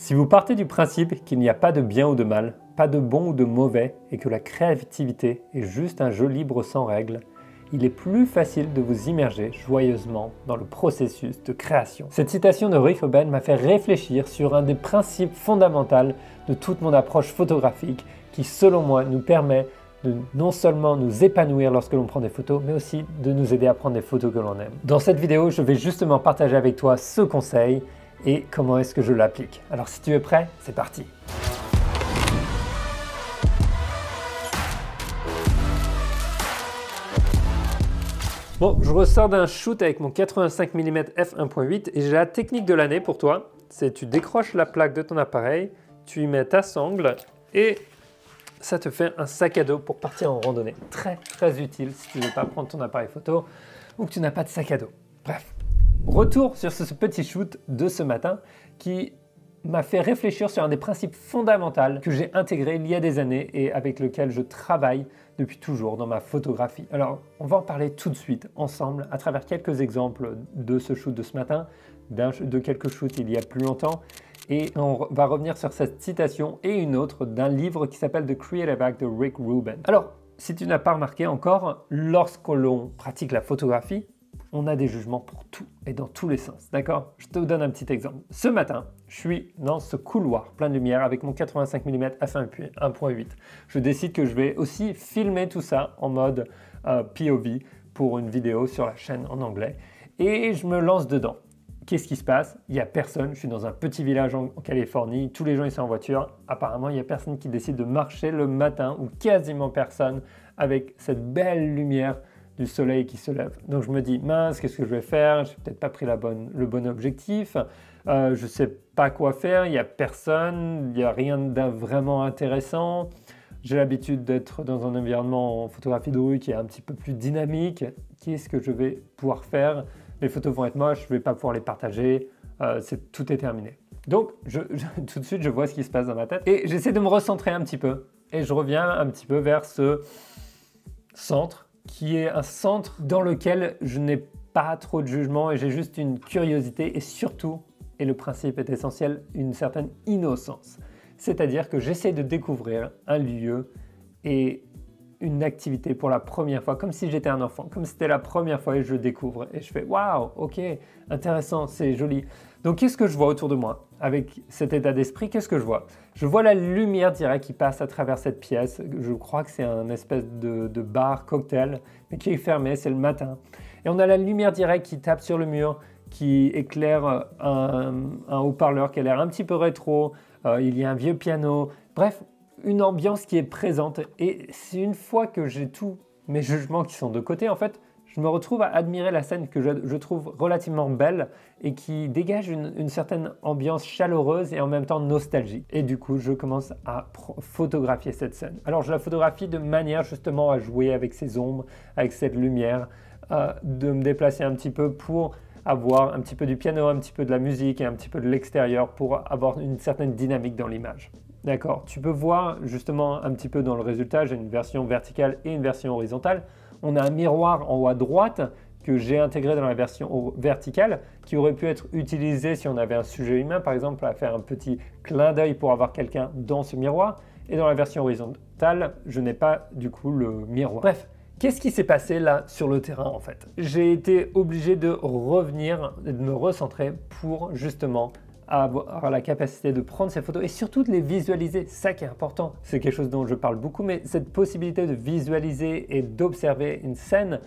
Si vous partez du principe qu'il n'y a pas de bien ou de mal, pas de bon ou de mauvais, et que la créativité est juste un jeu libre sans règles, il est plus facile de vous immerger joyeusement dans le processus de création. Cette citation de Rick Rubin m'a fait réfléchir sur un des principes fondamentaux de toute mon approche photographique qui, selon moi, nous permet de non seulement nous épanouir lorsque l'on prend des photos, mais aussi de nous aider à prendre des photos que l'on aime. Dans cette vidéo, je vais justement partager avec toi ce conseil et comment est-ce que je l'applique. Alors si tu es prêt, c'est parti! Bon, je ressors d'un shoot avec mon 85 mm f1.8 et j'ai la technique de l'année pour toi. C'est tu décroches la plaque de ton appareil, tu y mets ta sangle et ça te fait un sac à dos pour partir en randonnée. Très très utile si tu ne veux pas prendre ton appareil photo ou que tu n'as pas de sac à dos. Bref, retour sur ce petit shoot de ce matin qui m'a fait réfléchir sur un des principes fondamentaux que j'ai intégré il y a des années et avec lequel je travaille depuis toujours dans ma photographie. Alors, on va en parler tout de suite ensemble à travers quelques exemples de ce shoot de ce matin, de quelques shoots il y a plus longtemps. Et on va revenir sur cette citation et une autre d'un livre qui s'appelle The Creative Act de Rick Rubin. Alors, si tu n'as pas remarqué encore, lorsque l'on pratique la photographie, on a des jugements pour tout et dans tous les sens, d'accord? Je te donne un petit exemple. Ce matin, je suis dans ce couloir plein de lumière avec mon 85 mm f1.8. Je décide que je vais aussi filmer tout ça en mode POV pour une vidéo sur la chaîne en anglais et je me lance dedans. Qu'est-ce qui se passe? Il n'y a personne, je suis dans un petit village en Californie, tous les gens ils sont en voiture. Apparemment, il n'y a personne qui décide de marcher le matin ou quasiment personne avec cette belle lumière du soleil qui se lève. Donc je me dis, mince, qu'est-ce que je vais faire? Je n'ai peut-être pas pris le bon objectif, je ne sais pas quoi faire, il n'y a personne, il n'y a rien de vraiment intéressant. J'ai l'habitude d'être dans un environnement en photographie de rue qui est un petit peu plus dynamique. Qu'est-ce que je vais pouvoir faire? Les photos vont être moches, je ne vais pas pouvoir les partager, tout est terminé. Donc tout de suite, je vois ce qui se passe dans ma tête et j'essaie de me recentrer un petit peu. Et je reviens un petit peu vers ce centre qui est un centre dans lequel je n'ai pas trop de jugement et j'ai juste une curiosité et surtout, et le principe est essentiel, une certaine innocence. C'est-à-dire que j'essaie de découvrir un lieu et une activité pour la première fois, comme si j'étais un enfant, comme si c'était la première fois et je découvre. Et je fais « Waouh, ok, intéressant, c'est joli ». Donc qu'est-ce que je vois autour de moi? Avec cet état d'esprit, qu'est-ce que je vois? Je vois la lumière directe qui passe à travers cette pièce. Je crois que c'est un espèce de bar cocktail, mais qui est fermé, c'est le matin. Et on a la lumière directe qui tape sur le mur, qui éclaire un haut-parleur qui a l'air un petit peu rétro. Il y a un vieux piano. Bref, une ambiance qui est présente. Et c'est une fois que j'ai tous mes jugements qui sont de côté, en fait, je me retrouve à admirer la scène que je trouve relativement belle et qui dégage une certaine ambiance chaleureuse et en même temps nostalgique. Et du coup, je commence à photographier cette scène. Alors, je la photographie de manière justement à jouer avec ces ombres, avec cette lumière, de me déplacer un petit peu pour avoir un petit peu du piano, un petit peu de la musique et un petit peu de l'extérieur pour avoir une certaine dynamique dans l'image. D'accord, tu peux voir justement un petit peu dans le résultat, j'ai une version verticale et une version horizontale. On a un miroir en haut à droite que j'ai intégré dans la version verticale qui aurait pu être utilisé si on avait un sujet humain, par exemple, à faire un petit clin d'œil pour avoir quelqu'un dans ce miroir. Et dans la version horizontale, je n'ai pas du coup le miroir. Bref, qu'est-ce qui s'est passé là sur le terrain en fait? J'ai été obligé de revenir, de me recentrer pour justement avoir la capacité de prendre ces photos et surtout de les visualiser. C'est ça qui est important. C'est quelque chose dont je parle beaucoup, mais cette possibilité de visualiser et d'observer une scène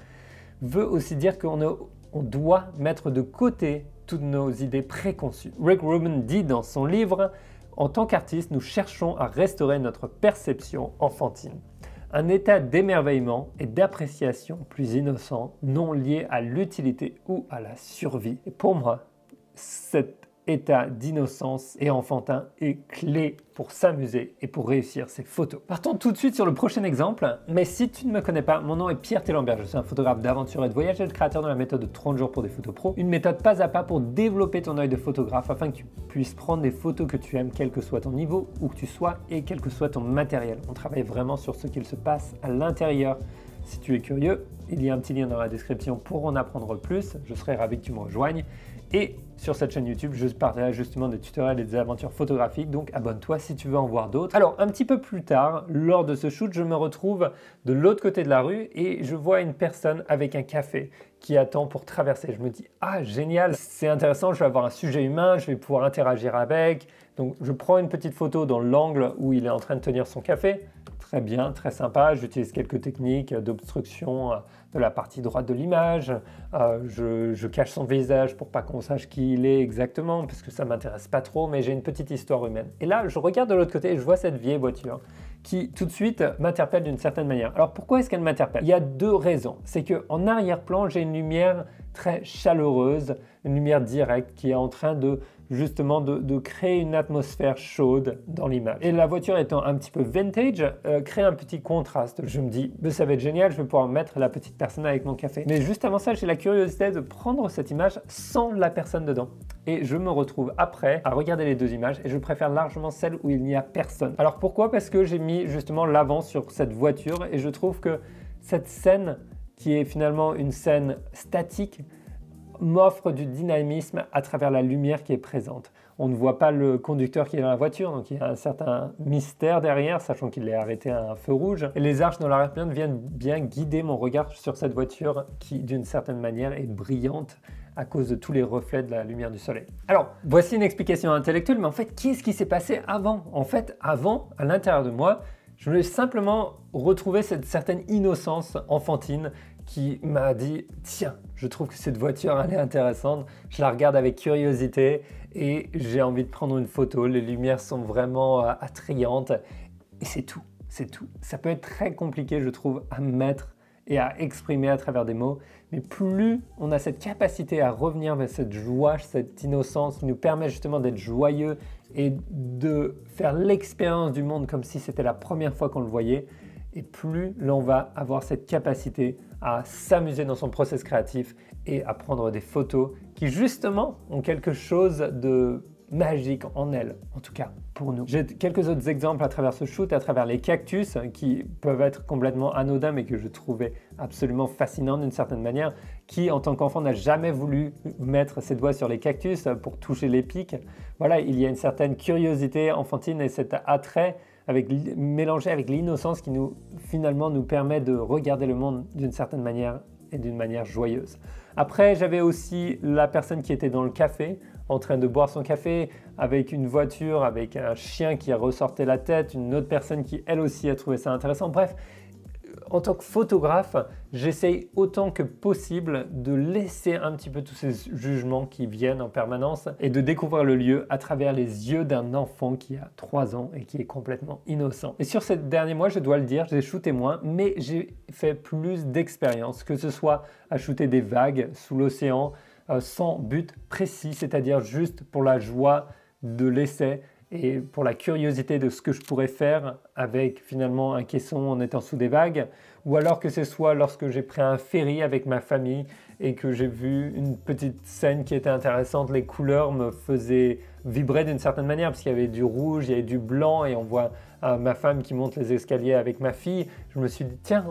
veut aussi dire qu'on doit mettre de côté toutes nos idées préconçues. Rick Rubin dit dans son livre « En tant qu'artiste, nous cherchons à restaurer notre perception enfantine. Un état d'émerveillement et d'appréciation plus innocent, non lié à l'utilité ou à la survie. » Et pour moi, cet état d'innocence et enfantin est clé pour s'amuser et pour réussir ses photos. Partons tout de suite sur le prochain exemple, mais si tu ne me connais pas, mon nom est Pierre Tellenberg, je suis un photographe d'aventure et de voyage et le créateur de la méthode de 30 jours pour des photos pro, une méthode pas à pas pour développer ton œil de photographe afin que tu puisses prendre des photos que tu aimes, quel que soit ton niveau, où que tu sois et quel que soit ton matériel. On travaille vraiment sur ce qu'il se passe à l'intérieur. Si tu es curieux, il y a un petit lien dans la description pour en apprendre plus, je serais ravi que tu me rejoignes. Et sur cette chaîne YouTube, je partage justement des tutoriels et des aventures photographiques, donc abonne-toi si tu veux en voir d'autres. Alors, un petit peu plus tard, lors de ce shoot, je me retrouve de l'autre côté de la rue et je vois une personne avec un café qui attend pour traverser. Je me dis, ah génial, c'est intéressant, je vais avoir un sujet humain, je vais pouvoir interagir avec. Donc, je prends une petite photo dans l'angle où il est en train de tenir son café. Très bien, très sympa. J'utilise quelques techniques d'obstruction de la partie droite de l'image. Je cache son visage pour pas qu'on sache qui il est exactement, parce que ça m'intéresse pas trop, mais j'ai une petite histoire humaine. Et là, je regarde de l'autre côté et je vois cette vieille voiture qui tout de suite m'interpelle d'une certaine manière. Alors pourquoi est-ce qu'elle m'interpelle? Il y a deux raisons. C'est qu'en arrière-plan, j'ai une lumière très chaleureuse, une lumière directe qui est en train de justement de créer une atmosphère chaude dans l'image. Et la voiture étant un petit peu vintage, crée un petit contraste. Je me dis, ça va être génial, je vais pouvoir mettre la petite personne avec mon café. Mais juste avant ça, j'ai la curiosité de prendre cette image sans la personne dedans. Et je me retrouve après à regarder les deux images et je préfère largement celle où il n'y a personne. Alors pourquoi? Parce que j'ai mis justement l'avant sur cette voiture et je trouve que cette scène, qui est finalement une scène statique, m'offre du dynamisme à travers la lumière qui est présente. On ne voit pas le conducteur qui est dans la voiture, donc il y a un certain mystère derrière, sachant qu'il est arrêté à un feu rouge. Et les arches dans l'arrière-plan viennent bien guider mon regard sur cette voiture qui, d'une certaine manière, est brillante à cause de tous les reflets de la lumière du soleil. Alors, voici une explication intellectuelle, mais en fait, qu'est-ce qui s'est passé avant? En fait, avant, à l'intérieur de moi, je voulais simplement retrouver cette certaine innocence enfantine qui m'a dit « Tiens, je trouve que cette voiture, elle est intéressante, je la regarde avec curiosité et j'ai envie de prendre une photo, les lumières sont vraiment attrayantes et c'est tout, c'est tout. » Ça peut être très compliqué, je trouve, à mettre et à exprimer à travers des mots, mais plus on a cette capacité à revenir vers cette joie, cette innocence qui nous permet justement d'être joyeux et de faire l'expérience du monde comme si c'était la première fois qu'on le voyait, et plus l'on va avoir cette capacité à s'amuser dans son process créatif et à prendre des photos qui justement ont quelque chose de magique en elles, en tout cas pour nous. J'ai quelques autres exemples à travers ce shoot, à travers les cactus qui peuvent être complètement anodins mais que je trouvais absolument fascinants d'une certaine manière. Qui en tant qu'enfant n'a jamais voulu mettre ses doigts sur les cactus pour toucher les pics? Voilà, il y a une certaine curiosité enfantine et cet attrait mélangé avec l'innocence qui finalement nous permet de regarder le monde d'une certaine manière et d'une manière joyeuse. Après, j'avais aussi la personne qui était dans le café, en train de boire son café, avec une voiture, avec un chien qui ressortait la tête, une autre personne qui elle aussi a trouvé ça intéressant. Bref, en tant que photographe, j'essaye autant que possible de laisser un petit peu tous ces jugements qui viennent en permanence et de découvrir le lieu à travers les yeux d'un enfant qui a 3 ans et qui est complètement innocent. Et sur ces derniers mois, je dois le dire, j'ai shooté moins, mais j'ai fait plus d'expériences, que ce soit à shooter des vagues sous l'océan sans but précis, c'est-à-dire juste pour la joie de l'essai, et pour la curiosité de ce que je pourrais faire avec finalement un caisson en étant sous des vagues, ou alors que ce soit lorsque j'ai pris un ferry avec ma famille et que j'ai vu une petite scène qui était intéressante, les couleurs me faisaient vibrer d'une certaine manière parce qu'il y avait du rouge, il y avait du blanc et on voit ma femme qui monte les escaliers avec ma fille. Je me suis dit tiens,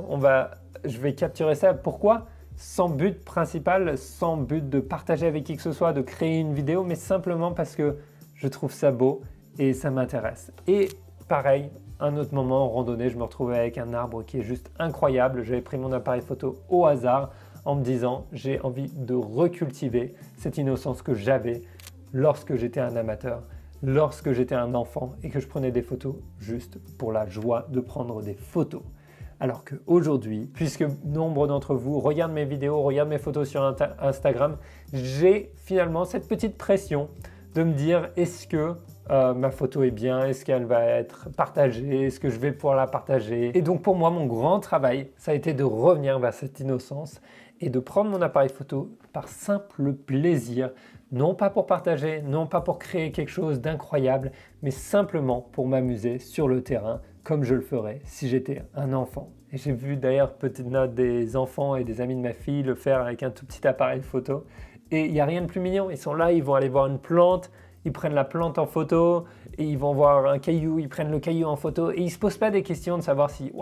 je vais capturer ça. Pourquoi? Sans but principal, sans but de partager avec qui que ce soit, de créer une vidéo, mais simplement parce que je trouve ça beau et ça m'intéresse. Et pareil, un autre moment en randonnée, je me retrouvais avec un arbre qui est juste incroyable. J'avais pris mon appareil photo au hasard en me disant j'ai envie de recultiver cette innocence que j'avais lorsque j'étais un amateur, lorsque j'étais un enfant et que je prenais des photos juste pour la joie de prendre des photos. Alors qu'aujourd'hui, puisque nombre d'entre vous regardent mes vidéos, regardent mes photos sur Instagram, j'ai finalement cette petite pression de me dire est-ce que ma photo est bien, est-ce qu'elle va être partagée, est-ce que je vais pouvoir la partager? Et donc pour moi, mon grand travail, ça a été de revenir vers cette innocence et de prendre mon appareil photo par simple plaisir, non pas pour partager, non pas pour créer quelque chose d'incroyable, mais simplement pour m'amuser sur le terrain comme je le ferais si j'étais un enfant. Et j'ai vu d'ailleurs, petite note, des enfants et des amis de ma fille le faire avec un tout petit appareil photo. Et il n'y a rien de plus mignon, ils sont là, ils vont aller voir une plante, ils prennent la plante en photo et ils vont voir un caillou, ils prennent le caillou en photo et ils ne se posent pas des questions de savoir si,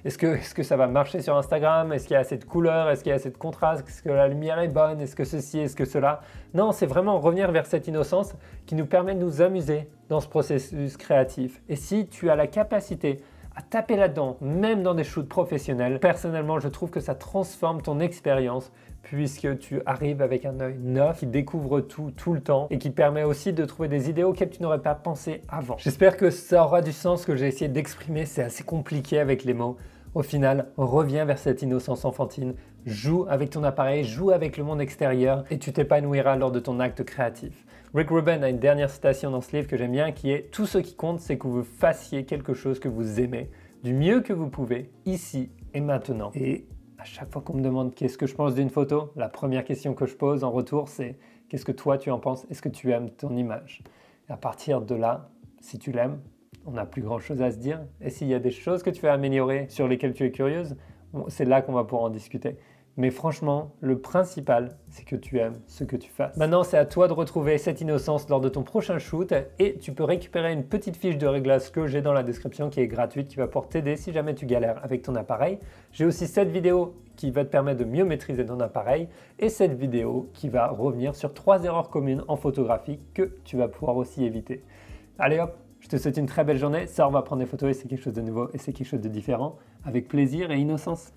est-ce que ça va marcher sur Instagram, est-ce qu'il y a assez de couleurs, est-ce qu'il y a assez de contraste, est-ce que la lumière est bonne, est-ce que ceci, est-ce que cela. Non, c'est vraiment revenir vers cette innocence qui nous permet de nous amuser dans ce processus créatif. Et si tu as la capacité à taper là-dedans, même dans des shoots professionnels, personnellement, je trouve que ça transforme ton expérience puisque tu arrives avec un œil neuf qui découvre tout le temps et qui permet aussi de trouver des idées auxquelles tu n'aurais pas pensé avant. J'espère que ça aura du sens ce que j'ai essayé d'exprimer, c'est assez compliqué avec les mots. Au final, reviens vers cette innocence enfantine, joue avec ton appareil, joue avec le monde extérieur et tu t'épanouiras lors de ton acte créatif. Rick Rubin a une dernière citation dans ce livre que j'aime bien qui est « Tout ce qui compte, c'est que vous fassiez quelque chose que vous aimez, du mieux que vous pouvez, ici et maintenant. » Et à chaque fois qu'on me demande qu'est-ce que je pense d'une photo, la première question que je pose en retour, c'est « Qu'est-ce que toi tu en penses? Est-ce que tu aimes ton image ?» Et à partir de là, si tu l'aimes, on n'a plus grand-chose à se dire. Et s'il y a des choses que tu veux améliorer, sur lesquelles tu es curieuse, c'est là qu'on va pouvoir en discuter. Mais franchement, le principal, c'est que tu aimes ce que tu fasses. Maintenant, c'est à toi de retrouver cette innocence lors de ton prochain shoot et tu peux récupérer une petite fiche de réglage que j'ai dans la description qui est gratuite, qui va pouvoir t'aider si jamais tu galères avec ton appareil. J'ai aussi cette vidéo qui va te permettre de mieux maîtriser ton appareil et cette vidéo qui va revenir sur 3 erreurs communes en photographie que tu vas pouvoir aussi éviter. Allez hop, je te souhaite une très belle journée. Ça, on va prendre des photos et c'est quelque chose de nouveau et c'est quelque chose de différent avec plaisir et innocence.